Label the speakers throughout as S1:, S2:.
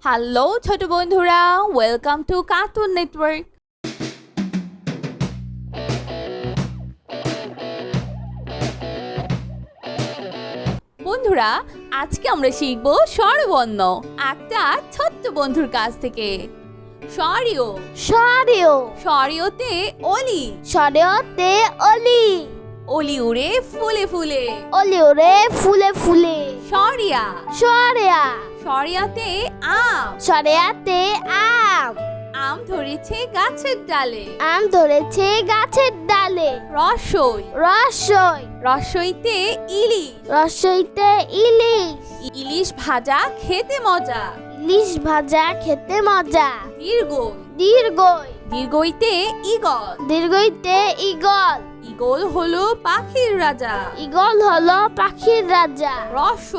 S1: Hello ছোট বন্ধুরা, welcome to cartoon network. বন্ধুরা, আজকে আমরা শিখব স্বরবর্ণ একটা ছোট্ট বন্ধুর কাছ থেকে। স্বরিয়
S2: স্বরিয়
S1: স্বরিয়তে অলি,
S2: স্বরিয়তে অলি
S1: অলি উড়ে ফুলে ফুলে।
S2: অলি ওরে ফুলে ফুলে
S1: স্বরিয়া
S2: স্বরিয়া
S1: স্বরিয়াতে আম,
S2: স্বরিয়াতে আম
S1: আম ধরেছে গাছের ডালে।
S2: আম ধরেছে গাছের ডালে
S1: রসই
S2: রসই
S1: রসইতে ইলিশ,
S2: রসইতে ইলিশ
S1: ইলিশ ভাজা খেতে মজা।
S2: ইলিশ ভাজা খেতে মজা
S1: দীর্ঘই
S2: দীর্ঘই
S1: দীর্ঘইতে ইগল,
S2: দীর্ঘইতে ইগল
S1: ইগল হলো পাখির রাজা।
S2: ইগল হলো পাখির রাজা
S1: রস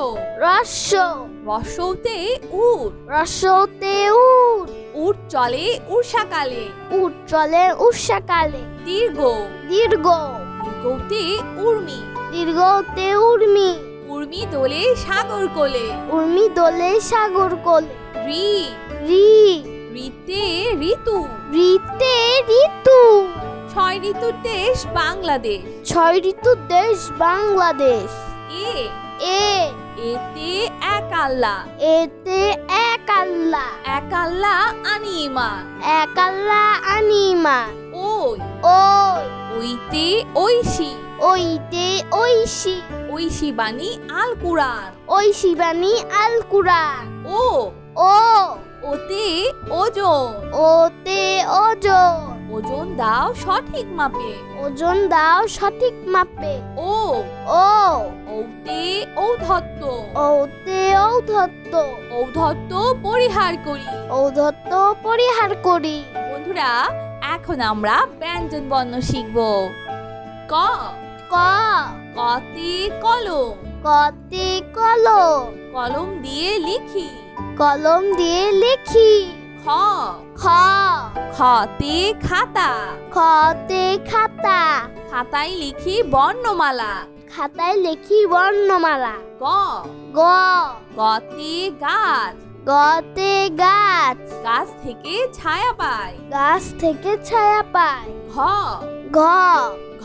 S2: রস
S1: রসৌতে উট,
S2: রসতে উট
S1: উট চলে উষাকালে।
S2: উট চলে উষাকালে
S1: দীর্ঘ
S2: দীর্ঘ
S1: দীর্ঘতে উর্মি,
S2: দীর্ঘতে উর্মি
S1: উর্মি দোলে সাগর কোলে।
S2: উর্মি দোলে সাগর কোলে
S1: রি
S2: রি
S1: রিতে ঋতু,
S2: রিতে ঋতু
S1: ছয় ঋতুর দেশ বাংলাদেশ।
S2: ছয় ঋতুর দেশ বাংলাদেশ
S1: এ
S2: এ
S1: এতে এক আল্লাহ,
S2: এতে এক আল্লাহ
S1: এক আল্লাহ আনিমান।
S2: এক আল্লাহ আনিমান
S1: ওই
S2: ওই
S1: ওইতে ঐশী,
S2: ওইতে ঐশী
S1: ঐশী বাণী আল কুরআন।
S2: ঐশী বাণী আল কুরআন
S1: ও
S2: ও
S1: ওতে ওজন,
S2: ওতে ওজন
S1: ওজন দাও সঠিক মাপে।
S2: ওজন দাও সঠিক মাপে
S1: ও
S2: ও
S1: ঔতে ঔদ্ধত্য,
S2: ওতে ঔদ্ধত্য
S1: ঔদ্ধত্য পরিহার করি।
S2: ঔদ্ধত্য পরিহার করি
S1: বন্ধুরা, এখন আমরা ব্যঞ্জন বর্ণ শিখব। ক
S2: ক
S1: কতে কলম,
S2: কতে কলম
S1: কলম দিয়ে লিখি।
S2: কলম দিয়ে লিখি
S1: খ
S2: খ
S1: খতে খাতা,
S2: খতে খাতা
S1: খাতায় লিখি বর্ণমালা।
S2: খাতায় লিখি বর্ণমালা
S1: গ
S2: গ
S1: গতে গাছ,
S2: গতে গাছ
S1: গাছ থেকে ছায়া পায়।
S2: গাছ থেকে ছায়া পায়
S1: ঘ
S2: ঘ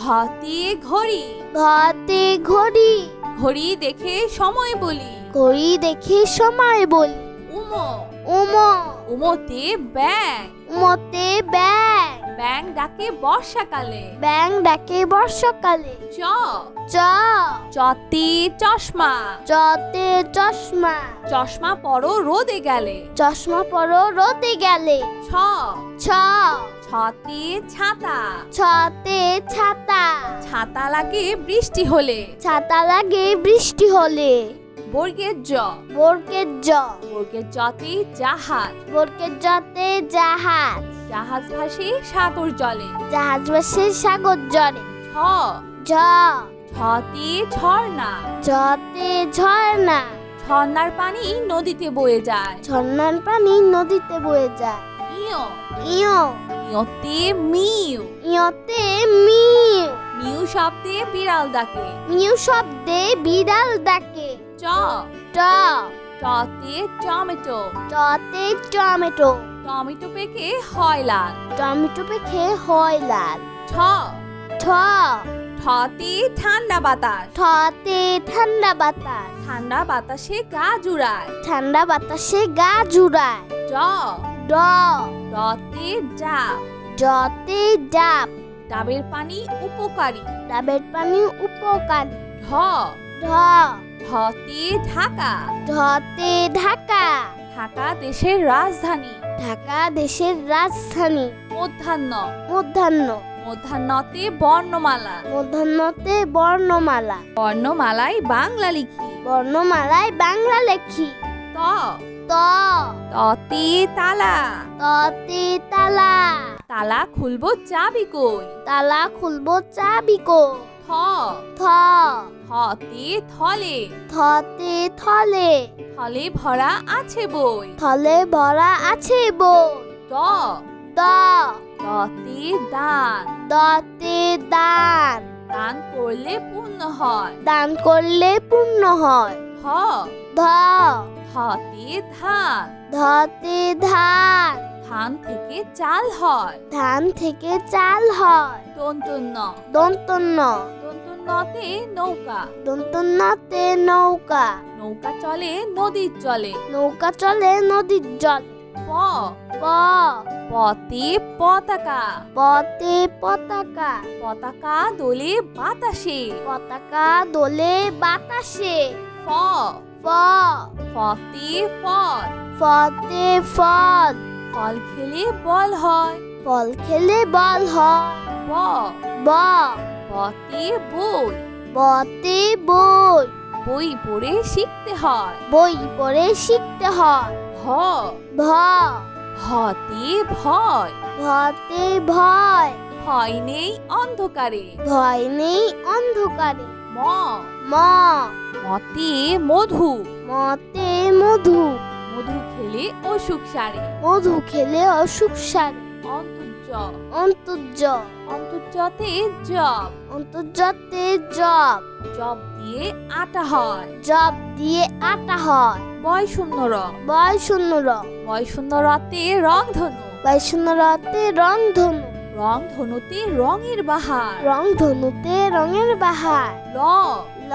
S1: ঘতে ঘড়ি,
S2: ঘতে ঘড়ি
S1: ঘড়ি দেখে সময় বলি।
S2: ঘড়ি দেখে সময় বলি
S1: উম
S2: উম
S1: উমতে ব্যাং,
S2: উমতে ব্যাং
S1: ব্যাং ডাকে বর্ষাকালে।
S2: ব্যাং ডাকে বর্ষাকালে
S1: চ
S2: চ
S1: চতে চশমা,
S2: চতে চশমা
S1: চশমা পরো রোদে গেলে।
S2: চশমা পরো রোদে গেলে
S1: ছ
S2: ছ
S1: ছতে ছাতা,
S2: ছতে ছাতা
S1: ছাতা লাগে বৃষ্টি হলে।
S2: ছাতা লাগে বৃষ্টি হলে
S1: বর্গের জ
S2: বর্গের জ
S1: বর্গের জতে জাহাজ,
S2: বর্গের জতে জাহাজ
S1: জাহাজ ভাসে সাগর জলে।
S2: জাহাজ ভাসে সাগর জলে
S1: ছ
S2: ঝ
S1: ছতে ঝর্ণা,
S2: ঝতে ঝর্ণা
S1: ঝর্ণার পানি নদীতে বয়ে যায়।
S2: ঝর্ণার পানি নদীতে বয়ে যায়
S1: ইয়
S2: ইয়
S1: ইয়তে মিউ,
S2: ইয়তে মিউ
S1: মিউ শব্দে বিড়াল ডাকে।
S2: মিউ শব্দে বিড়াল ডাকে
S1: চ
S2: ট
S1: টতে টমেটো,
S2: টতে টমেটো
S1: টমেটো পেকে হয় লাল।
S2: টমেটো পেকে হয় লাল
S1: ঠ
S2: ঠ
S1: ঠতে ঠান্ডা বাতাস,
S2: ঠতে ঠান্ডা বাতাস
S1: ঠান্ডা বাতাসে গা জুড়ায়।
S2: ঠান্ডা বাতাসে গা জুড়ায়
S1: ড
S2: ড
S1: ডতে ডাব,
S2: ডতে ডাব
S1: ডাবের পানি উপকারী।
S2: ডাবের পানি উপকারী
S1: ঢ
S2: ঢ
S1: ঢতে ঢাকা,
S2: ঢতে ঢাকা
S1: ঢাকা দেশের রাজধানী।
S2: ঢাকা দেশের রাজধানী
S1: মধ্যাহ্ন
S2: মধ্যাহ্ন
S1: মধ্যাহ্নতে বর্ণমালা,
S2: মধ্যাহ্নতে বর্ণমালা
S1: বর্ণমালায় বাংলা লিখি।
S2: বর্ণমালায় বাংলা লেখি
S1: ত
S2: ত
S1: ততে তালা,
S2: ততে তালা
S1: তালা খুলবো চাবি কই।
S2: তালা খুলবো চাবি কো
S1: থ
S2: থ
S1: থতে থলে,
S2: থতে থলে
S1: থলে ভরা আছে বই।
S2: থলে ভরা আছে বই
S1: দ
S2: দ
S1: দতে দান,
S2: দতে দান
S1: দান করলে পূর্ণ হয়।
S2: দান করলে পূর্ণ হয়
S1: হ
S2: ধ
S1: ধতে ধান,
S2: ধতে ধান,
S1: ধান থেকে চাল হয়।
S2: ধান থেকে চাল হয়।
S1: দন্তন্য
S2: দন্তন্য,
S1: দন্তন্যতে নৌকা,
S2: দন্তন্যতে নৌকা,
S1: নৌকা চলে নদীর জলে।
S2: নৌকা চলে নদীর জল।
S1: প
S2: প,
S1: পতে পতাকা,
S2: পতে পতাকা,
S1: পতাকা দোলে বাতাসে।
S2: পতাকা দোলে বাতাসে।
S1: ফ
S2: ফ,
S1: ফতে ফল,
S2: ফতে ফল,
S1: ফল খেলে বল হয়।
S2: ফল খেলে বল হয়।
S1: ব
S2: ব,
S1: বতে বই,
S2: বতে বই,
S1: বই পড়ে শিখতে হয়।
S2: বই পড়ে শিখতে হয়।
S1: ভ
S2: ভ,
S1: ভতে ভয়,
S2: ভতে ভয়,
S1: ভয় নেই অন্ধকারে।
S2: ভয় নেই অন্ধকারে।
S1: ম
S2: ম,
S1: মতে মধু,
S2: মতে মধু,
S1: মধু খেলে অসুখ সারে।
S2: মধু খেলে অসুখ সারে।
S1: অন্তর্য
S2: অন্তর্য,
S1: অন্তর্যতে জব,
S2: অন্তর্যতে জব,
S1: জব দিয়ে আটা হয়।
S2: জব দিয়ে আটা হয়।
S1: বয় শূন্য র,
S2: বয় শূন্য র,
S1: বয় শূন্য রতে রংধনু,
S2: বয় শূন্য রতে রংধনু,
S1: রংধনুতে রঙের বাহার।
S2: রংধনুতে রঙের বাহার।
S1: ল
S2: ল,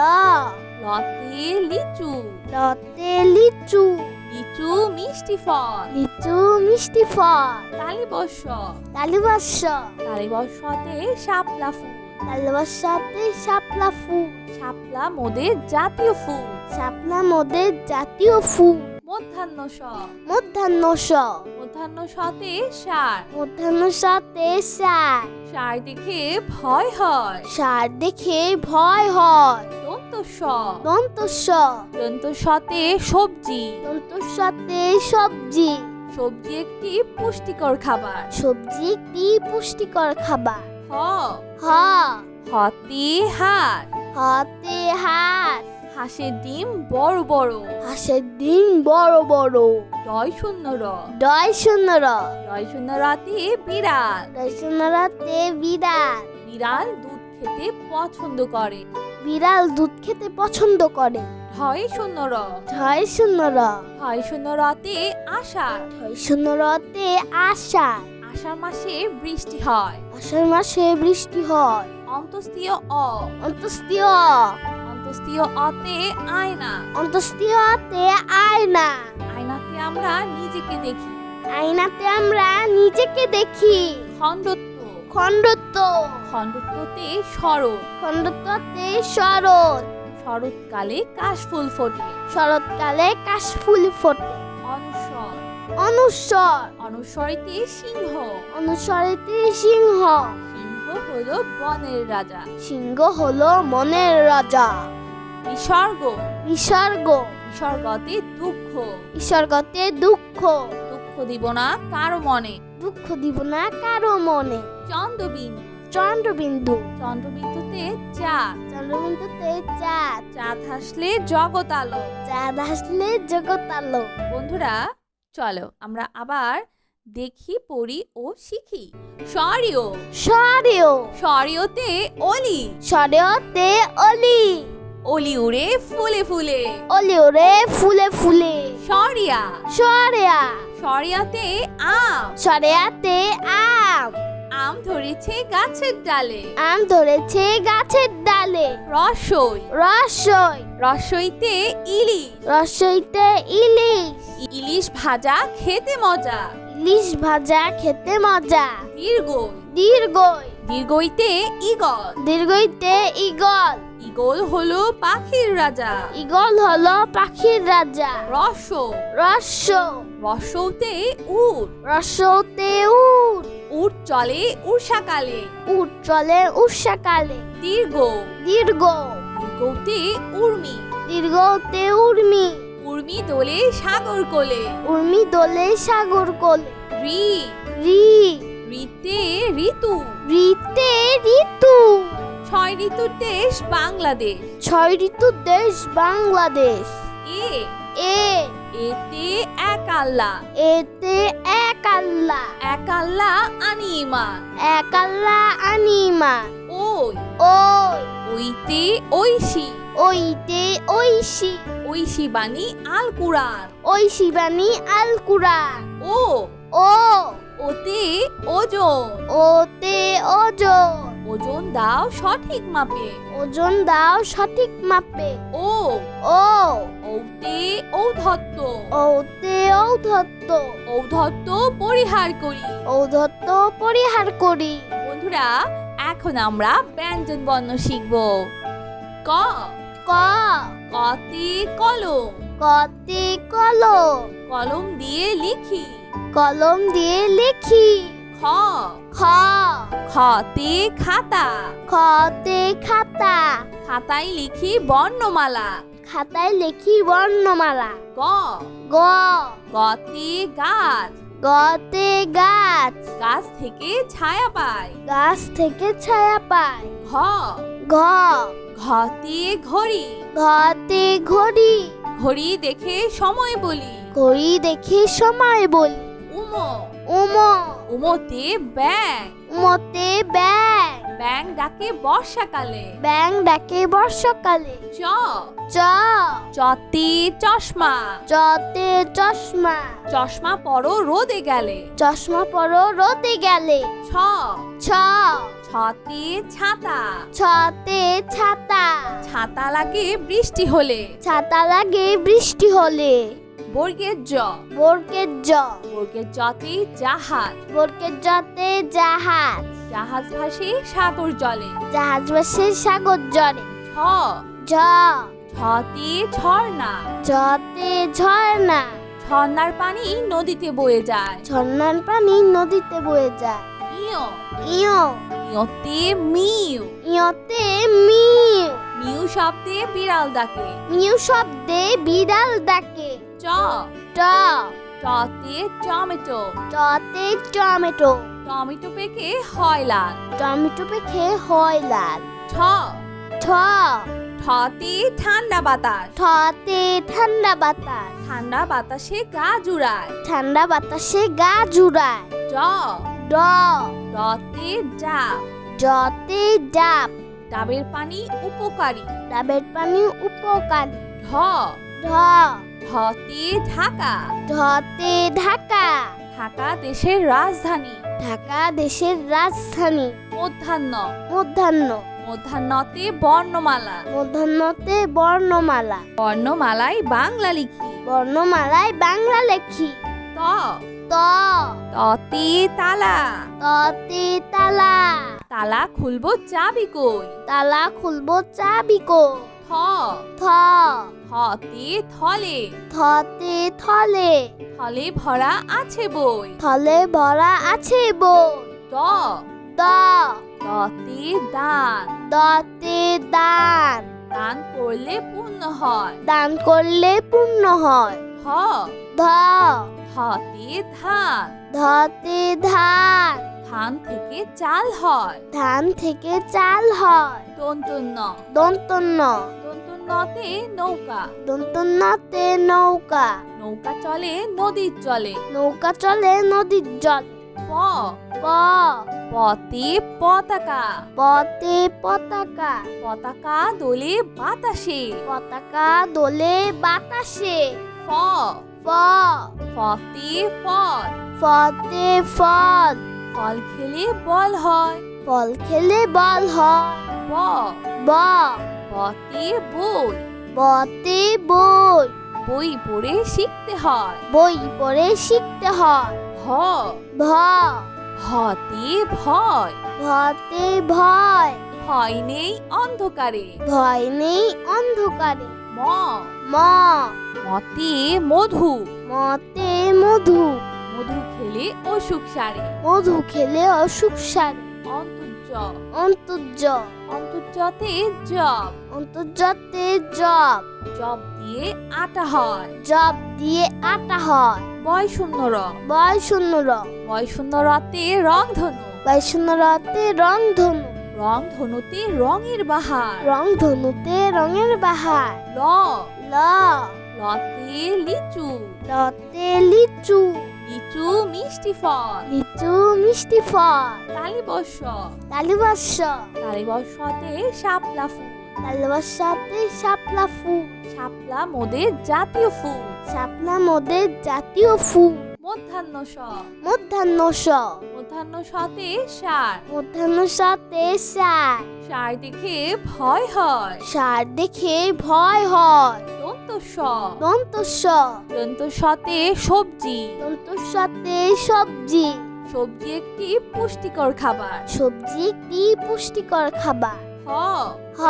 S1: লতে লিচু,
S2: লতে লিচু,
S1: লিচু মিষ্টি ফল।
S2: লিচু মিষ্টি ফল।
S1: তালিবর্ষ,
S2: তালিবর্ষ,
S1: তালিবর্ষতে শাপলা ফুল,
S2: তালিবর্ষতে শাপলা ফুল,
S1: শাপলা মোদের জাতীয় ফুল।
S2: শাপলা মোদের জাতীয় ফুল।
S1: মধ্যাহ্ন স,
S2: মধ্যাহ্ন স,
S1: মধ্যাহ্ন সতে সার,
S2: মধ্যাহ্ন সতে সার,
S1: সার দেখে ভয় হয়।
S2: সার দেখে ভয় হয়।
S1: দন্ত স,
S2: দন্ত স,
S1: দন্ত সতে সবজি,
S2: দন্ত সতে সবজি,
S1: সবজি একটি পুষ্টিকর খাবার।
S2: সবজি একটি পুষ্টিকর খাবার।
S1: হ
S2: হ,
S1: হতে হাঁস,
S2: হাতে হাঁস,
S1: হাঁসের ডিম বড় বড়।
S2: হাঁসের ডিম বড় বড়।
S1: ডয় শূন্য র,
S2: ডয় শূন্য র,
S1: ডয় শূন্য রতে বিড়াল,
S2: ডয় শূন্য রতে বিড়াল,
S1: বিড়াল দুধ খেতে পছন্দ করে।
S2: বিড়াল দুধ খেতে পছন্দ করে।
S1: ঢয় শূন্য র,
S2: ঢয় শূন্য র,
S1: ঢয় শূন্য রতে আষাঢ়,
S2: ঢয় শূন্য রতে আষাঢ়,
S1: আষাঢ় মাসে বৃষ্টি হয়।
S2: আষাঢ় মাসে বৃষ্টি হয়।
S1: অন্তস্তীয় অ,
S2: অন্তস্তীয়,
S1: অন্তস্তীয় অতে আয়না,
S2: অন্তস্তীয় অতে আয়না,
S1: আয়নাতে আমরা নিজেকে দেখি।
S2: আয়নাতে আমরা নিজেকে দেখি।
S1: খণ্ডত্ব,
S2: খণ্ডত্ব,
S1: খণ্ডত্বতে শরৎ,
S2: খণ্ডত্বতে শরৎ,
S1: শরৎকালে কাশফুল ফোটে।
S2: শরৎকালে কাশফুল ফোটে।
S1: অনুস্বর,
S2: অনুস্বর,
S1: অনুস্বরিতে সিংহ,
S2: অনুস্বরিতে সিংহ,
S1: সিংহ হলো বনের রাজা।
S2: সিংহ হলো মনের রাজা।
S1: বিসর্গ,
S2: বিসর্গ,
S1: বিসর্গতে দুঃখ,
S2: বিসর্গতে দুঃখ,
S1: দুঃখ দিব না কারো মনে।
S2: দুঃখ দিব না কারো মনে।
S1: চন্দ্রবিন্দু,
S2: চন্দ্রবিন্দু,
S1: চন্দ্রবিন্দুতে চাঁদ,
S2: চন্দ্রবিন্দুতে চাঁদ,
S1: চাঁদ হাসলে জগৎ আলো।
S2: চাঁদ আসলে জগৎ আলো।
S1: বন্ধুরা চলো আমরা আবার দেখি পড়ি ও শিখি। সরিও,
S2: সরেও,
S1: সরিওতে অলি,
S2: সরেওতে অলি,
S1: অলি উড়ে ফুলে ফুলে।
S2: অলি ওরে ফুলে ফুলে।
S1: সরিয়া,
S2: সরেয়া,
S1: সরিয়াতে আম,
S2: সরেয়াতে আম,
S1: আম ধরেছে গাছের ডালে।
S2: আম ধরেছে গাছের ডালে।
S1: রসই,
S2: রসই,
S1: রসইতে ইলিশ,
S2: রসইতে ইলিশ,
S1: ইলিশ ভাজা খেতে মজা।
S2: ইলিশ ভাজা খেতে মজা।
S1: দীর্ঘই,
S2: দীর্ঘই,
S1: দীর্ঘইতে ইগল,
S2: দীর্ঘইতে ইগল,
S1: ইগল হলো পাখির রাজা।
S2: ইগল হলো পাখির রাজা।
S1: রস,
S2: রস্য,
S1: রসৌতে উট,
S2: রস্যতে উট,
S1: উট চলে উষাকালে।
S2: উট চলে উষাকালে।
S1: দীর্ঘ,
S2: দীর্ঘ,
S1: দীর্ঘতে উর্মি,
S2: দীর্ঘতে উর্মি,
S1: উর্মি দোলে সাগর কোলে।
S2: উর্মি দোলে সাগর কোলে।
S1: রি,
S2: রি,
S1: রিতে ঋতু,
S2: রিতে ঋতু,
S1: ছয় ঋতুর দেশ বাংলাদেশ।
S2: ছয় ঋতুর দেশ বাংলাদেশ।
S1: এ,
S2: এ,
S1: এতে এক আল্লাহ,
S2: এতে এক আল্লাহ,
S1: এক আল্লাহ আনিমান।
S2: এক আল্লাহ আনিমা।
S1: ওই,
S2: ওই,
S1: ওইতে ঐশী,
S2: ওইতে ঐশী
S1: ঐশী বাণী আল কুরআন।
S2: ঐশী বাণী আল কুরআন।
S1: ও
S2: ও
S1: ওতে ওজন।
S2: ওতে ওজন
S1: ওজন দাও সঠিক মাপে।
S2: ওজন দাও সঠিক মাপে।
S1: ও
S2: ও
S1: ঔতে ঔদ্ধত্য।
S2: ওতে ঔদ্ধত্য
S1: ঔদ্ধত্য পরিহার করি।
S2: ঔদ্ধত্য পরিহার করি।
S1: বন্ধুরা, এখন আমরা ব্যঞ্জন বর্ণ শিখব। ক
S2: ক
S1: কতে কলম।
S2: কতে কলম
S1: কলম দিয়ে লিখি।
S2: কলম দিয়ে লিখি।
S1: খ
S2: খ
S1: খতে খাতা।
S2: খতে খাতা
S1: খাতায় লিখি বর্ণমালা।
S2: খাতায় লিখি বর্ণমালা।
S1: গ
S2: গ
S1: গতে গাছ।
S2: গতে গাছ
S1: গাছ থেকে ছায়া পায়।
S2: গাছ থেকে ছায়া পায়।
S1: ঘ
S2: ঘ
S1: ঘতে ঘড়ি।
S2: ঘতে ঘড়ি
S1: ঘড়ি দেখে সময় বলি।
S2: ঘড়ি দেখে সময় বলি।
S1: উম
S2: উম
S1: উমতে ব্যাং।
S2: উমতে ব্যাং
S1: ব্যাং ডাকে বর্ষাকালে।
S2: ব্যাং ডাকে বর্ষাকালে।
S1: চ
S2: চ
S1: চতে চশমা।
S2: চতে চশমা
S1: চশমা পরো রোদে গেলে।
S2: চশমা পরো রোদে গেলে।
S1: ছ
S2: ছ
S1: ছতে ছাতা।
S2: ছতে ছাতা
S1: ছাতা লাগে বৃষ্টি হলে।
S2: ছাতা লাগে বৃষ্টি হলে।
S1: বর্গের জ
S2: বর্গের জ
S1: বর্গের জতে জাহাজ।
S2: বর্গের জতে জাহাজ
S1: জাহাজ ভাসে সাগর জলে।
S2: জাহাজ ভাসে সাগর জলে।
S1: ছ
S2: ঝ
S1: ছতে ঝর্ণা।
S2: ঝতে ঝর্ণা
S1: ঝর্ণার পানি নদীতে বয়ে যায়।
S2: ঝর্ণার পানি নদীতে বয়ে যায়।
S1: ইয়
S2: ইয়
S1: ইয়তে মিউ।
S2: ইয়তে মিউ
S1: মিউ শব্দে বিড়াল ডাকে।
S2: মিউ শব্দে বিড়াল ডাকে।
S1: চ
S2: ট
S1: টতে টমেটো।
S2: টতে টমেটো
S1: টমেটো পেকে হয় লাল।
S2: টমেটো পেকে হয় লাল।
S1: ঠ
S2: ঠ
S1: ঠতে ঠান্ডা বাতাস।
S2: ঠতে ঠান্ডা বাতাস
S1: ঠান্ডা বাতাসে গা জুড়ায়।
S2: ঠান্ডা বাতাসে গা জুড়ায়।
S1: ড
S2: ড
S1: ডতে ডাব।
S2: জতে ডাব
S1: ডাবের পানি উপকারী।
S2: ডাবের পানি উপকারী।
S1: ঢ
S2: ঢ
S1: ঢতে ঢাকা।
S2: ঢতে ঢাকা
S1: ঢাকা দেশের রাজধানী।
S2: ঢাকা দেশের রাজধানী।
S1: মধ্যাহ্ন
S2: মধ্যাহ্ন
S1: মধ্যাহ্নতে বর্ণমালা।
S2: মধ্যাহ্নতে বর্ণমালা।
S1: বর্ণমালায় বাংলা লিখি।
S2: বর্ণমালায় বাংলা লেখি।
S1: ত
S2: ত
S1: ততে তালা।
S2: ততে তালা
S1: তালা খুলবো চাবি কই।
S2: তালা খুলবো চাবি কো।
S1: থ
S2: থ
S1: থতে থলে।
S2: থতে থলে
S1: থলে ভরা আছে বই।
S2: থলে ভরা আছে বই।
S1: দ
S2: দ
S1: দতে দান।
S2: দতে দান
S1: দান করলে পূর্ণ হয়।
S2: দান করলে পূর্ণ হয়।
S1: ধ
S2: ধ
S1: ধতে ধান।
S2: ধতে ধান
S1: ধান থেকে চাল হয়।
S2: ধান থেকে চাল হয়।
S1: দন্তন্য
S2: দন্তন্য
S1: দন্তন্যতে নৌকা।
S2: দন্তন্যতে নৌকা
S1: নৌকা চলে নদীর জলে।
S2: নৌকা চলে নদীর জল।
S1: প
S2: প
S1: পতে পতাকা।
S2: পতে পতাকা
S1: পতাকা দোলে বাতাসে।
S2: পতাকা দোলে বাতাসে।
S1: ফ
S2: ফ
S1: ফতে ফল।
S2: ফতে ফল
S1: ফল খেলে বল হয়।
S2: ফল খেলে বল হয়।
S1: ব
S2: ব
S1: বতে বই।
S2: বতে বই
S1: বই পড়ে শিখতে হয়।
S2: বই পড়ে শিখতে হয়।
S1: ভ
S2: ভ
S1: ভতে ভয়।
S2: ভতে ভয়
S1: ভয় নেই অন্ধকারে।
S2: ভয় নেই অন্ধকারে।
S1: ম
S2: ম
S1: মতে মধু।
S2: মতে মধু
S1: মধু খেলে অসুখ সারে।
S2: মধু খেলে অসুখ সারে।
S1: অন্তর্য
S2: অন্তর্য
S1: অন্তর্যতে জব।
S2: অন্তর্জতে জব
S1: জব দিয়ে আটা হয়।
S2: জব দিয়ে আটা হয়।
S1: বয় শূন্য র।
S2: বয় শূন্য র
S1: বয় শূন্য রতে রং ধনু।
S2: বয় শূন্য রতে রং ধনু।
S1: রং ধনুতে রঙের বাহার।
S2: রং ধনুতে রঙের বাহার।
S1: ল
S2: ল
S1: লতে লিচু।
S2: লতে লিচু
S1: লিচু মিষ্টি ফল।
S2: লিচু মিষ্টি ফল।
S1: তালিবর্ষ
S2: তালিবর্ষ
S1: তালিবর্ষতে শাপলা ফুল।
S2: ভালোবাসাতে শাপলা ফুল।
S1: শাপলা মোদের জাতীয় ফুল।
S2: শাপলা মোদের জাতীয় ফুল।
S1: মধ্যাহ্ন স।
S2: মধ্যাহ্ন স।
S1: মধ্যাহ্ন সতে সার।
S2: মধ্যাহ্ন সাথে সার।
S1: সার দেখে ভয় হয়।
S2: সার দেখে ভয় হয়।
S1: দন্ত স।
S2: দন্ত স।
S1: দন্ত সতে সবজি।
S2: দন্ত সাথে সবজি।
S1: সবজি একটি পুষ্টিকর খাবার।
S2: সবজি একটি পুষ্টিকর খাবার।
S1: হ।
S2: হ।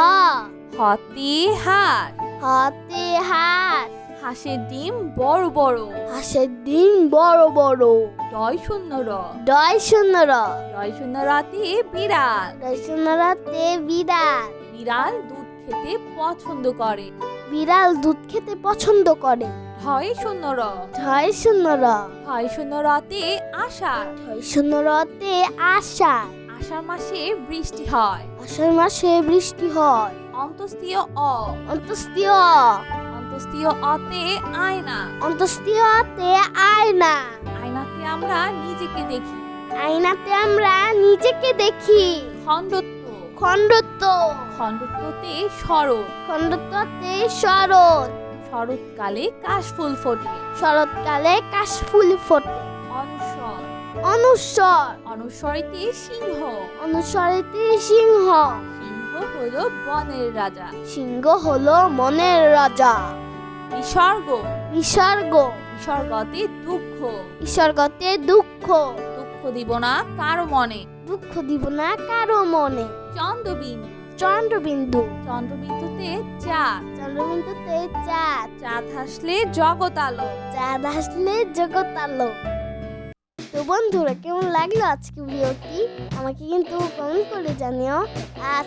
S1: হতে হাঁস।
S2: হাতে হাত।
S1: হাঁসের ডিম বড় বড়।
S2: হাঁসের ডিম বড় বড়।
S1: ডয় শূন্য র।
S2: ডয় শূন্য র।
S1: ডয় শূন্য রাতে বিড়াল।
S2: ডয় শূন্য রাতে বিড়াল।
S1: বিড়াল দুধ খেতে পছন্দ করে।
S2: বিড়াল দুধ খেতে পছন্দ করে।
S1: ঢয় শূন্য র।
S2: ঢয় শূন্য র।
S1: ঢয় শূন্য রাতে আষাঢ়।
S2: ঢয় শূন্য রতে আষাঢ়।
S1: আষাঢ় মাসে বৃষ্টি হয়।
S2: আষাঢ় মাসে বৃষ্টি হয়।
S1: অন্তস্তীয় অ।
S2: অন্তস্তীয়।
S1: অন্তস্তীয় অতে আয়না।
S2: অন্তস্তীয় অতে আয়না।
S1: আয়নাতে আমরা নিজেকে দেখি।
S2: আয়নাতে আমরা নিজেকে দেখি।
S1: খণ্ডত্ব।
S2: খণ্ডত্ব।
S1: খণ্ডত্বতে শরৎ।
S2: খণ্ডত্বতে শরৎ।
S1: শরৎকালে কাশফুল ফোটে।
S2: শরৎকালে কাশফুল ফোটে।
S1: অনুস্বর।
S2: অনুস্বর।
S1: অনুস্বরিতে সিংহ।
S2: অনুস্বরিতে সিংহ।
S1: সিংহ হলো বনের রাজা।
S2: সিংহ হলো মনের রাজা।
S1: বিসর্গ।
S2: বিসর্গ।
S1: বিসর্গতে দুঃখ।
S2: বিসর্গতে দুঃখ।
S1: দুঃখ দিব না কারো মনে।
S2: দুঃখ দিব না কারো মনে।
S1: চন্দ্রবিন্দু।
S2: চন্দ্রবিন্দু।
S1: চন্দ্রবিন্দুতে চাঁদ।
S2: চন্দ্রবিন্দুতে চাঁদ।
S1: চাঁদ হাসলে জগৎ আলো।
S2: চাঁদ আসলে জগৎ আলো। তো বন্ধুরা, কেমন লাগলো আজকে ভিডিওটি আমাকে কিন্তু কমেন্ট করে জানিও। আর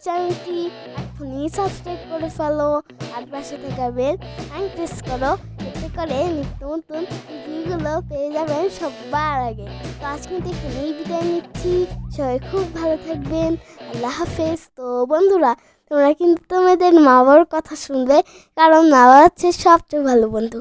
S2: চ্যানেলটি এখনই সাবস্ক্রাইব করে ফেলো। আর পাশে থাকা বেল আইকন প্রেস করো, এতে করে নিত্য নতুন ভিডিওগুলো পেয়ে যাবেন সবার আগে। তো আজ কিন্তু এখানেই বিদায় নিচ্ছি। সবাই খুব ভালো থাকবেন। আল্লাহ হাফেজ। তো বন্ধুরা, তোমরা কিন্তু তোমাদের মা বাবার কথা শুনবে, কারণ মা বাবা হচ্ছে সবচেয়ে ভালো বন্ধু।